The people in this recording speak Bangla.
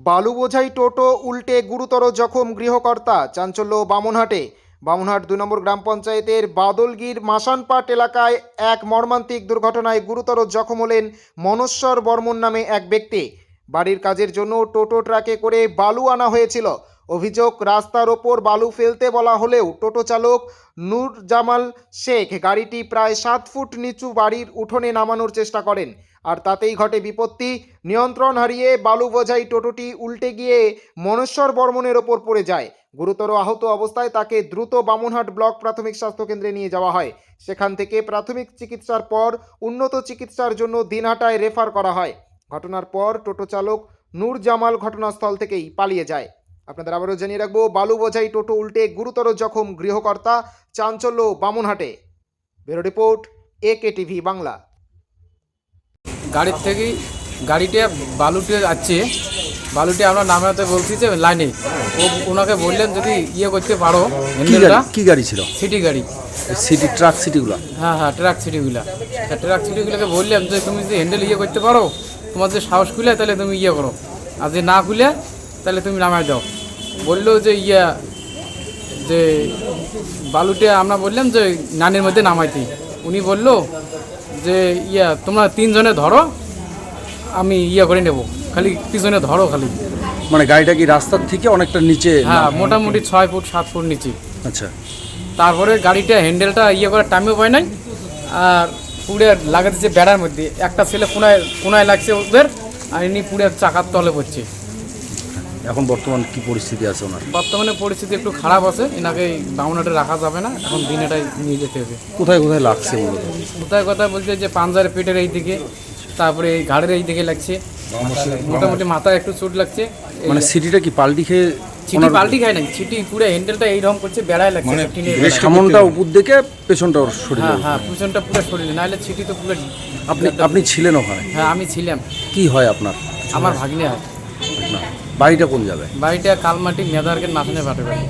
বালু বোঝাই টোটো উল্টে গুরুতর জখম গৃহকর্তা। চাঞ্চল্য বামুনহাটে। বামুনহাট 2 নম্বর গ্রাম পঞ্চায়েতের বাদলগির মাসানপাট এলাকায় এক মর্মান্তিক দুর্ঘটনায় গুরুতর জখম হলেন মনস্বর বর্মন নামে এক ব্যক্তি। বাড়ির কাজের জন্য টোটো ট্রাকে করে বালু আনা হয়েছিল। অভিযোগ, রাস্তার ওপর বালু ফেলতে বলা হলেও টোটো চালক নূর জামাল শেখ গাড়িটি প্রায় 7 ফুট নিচু বাড়ির উঠোনে নামানোর চেষ্টা করেন, আর তাতেই ঘটে বিপত্তি। নিয়ন্ত্রণ হারিয়ে বালু বোঝাই টোটোটি উল্টে গিয়ে মনস্বর বর্মনের ওপর পড়ে যায়। গুরুতর আহত অবস্থায় তাকে দ্রুত বামুনহাট ব্লক প্রাথমিক স্বাস্থ্যকেন্দ্রে নিয়ে যাওয়া হয়। সেখান থেকে প্রাথমিক চিকিৎসার পর উন্নত চিকিৎসার জন্য দিনহাটায় রেফার করা হয়। ঘটনার পর টোটো চালক নূর জামাল ঘটনাস্থল থেকেই পালিয়ে যায়। আপনাদের আবারও জানিয়ে রাখবো, বালু বোঝাই টোটো উল্টে গুরুতর জখম গৃহকর্তা। চাঞ্চল্য বামুনহাটে। ব্যুরো রিপোর্ট, একে টিভি বাংলা। গাড়ির থেকে গাড়িটা বালুটে যাচ্ছে, বালুটে আমরা নামাতে বলছি যে লাইনে ওনাকে বললেন যদি করতে পারো হ্যান্ডেলটা। কি গাড়ি ছিল? সিটি গাড়ি, সিটি ট্রাক সিটিগুলো। হ্যাঁ ট্রাক সিটিগুলোকে বললাম যে তুমি যদি হ্যান্ডেল করতে পারো, তোমার যে সাহস খুলে তাহলে তুমি করো, আর যে না খুলে তাহলে তুমি নামাই দাও। বললো যে যে বালুটে আমরা বললাম যে নানের মধ্যে নামাইতে। উনি বললো যে তোমরা 3 জনে ধরো, আমি করে নেব, খালি পিছনে ধরো খালি। মানে গাড়িটা কি রাস্তার থেকে অনেকটা নিচে? হ্যাঁ, মোটামুটি 6 ফুট 7 ফুট নিচে। আচ্ছা। তারপরে গাড়িটা হ্যান্ডেলটা করার টাইমও পায় নাই, আর পুড়ে লাগা দিচ্ছে বেড়ার মধ্যে। একটা ছেলে কোনায় লাগছে ওদের, আর ইনি পুড়ে চাকার তলে পড়ছে। এখন বর্তমান কি পরিস্থিতি আছে ওনার? বর্তমানে পরিস্থিতি একটু খারাপ আছে, এনাকে বামুনহাটে রাখা যাবে না, এখন দিনেটাই নিয়ে যেতে হবে। কোথায় কোথায় লাগছে মূলত? কোথায় বলছে যে পাঞ্জার পেটের এই দিকে, তারপরে এই ঘাড়ের এই দিকে লাগছে, মোটামুটি মাথায় একটু চোট লাগছে। মানে সিটিটা কি পাল্টি খেয়ে? সিটি পাল্টি খায় নাই, সিটি পুরো হ্যান্ডেলটা এইরকম করছে, বেড়ায় লাগছে। সামনটা উপর দিকে, পেছনটা ওর শরীরে? হ্যাঁ, পিছনটা পুরো শরীরে, নাহলে সিটি তো পুরো। আপনি ছিলেন ওখানে? হ্যাঁ, আমি ছিলাম। কি হয় আপনার? আমার ভাগ্নে হয়। বাড়িটা কোন জায়গায়? বাড়িটা কালমাটি মেদারকে নাচনে বাটে বাড়ি।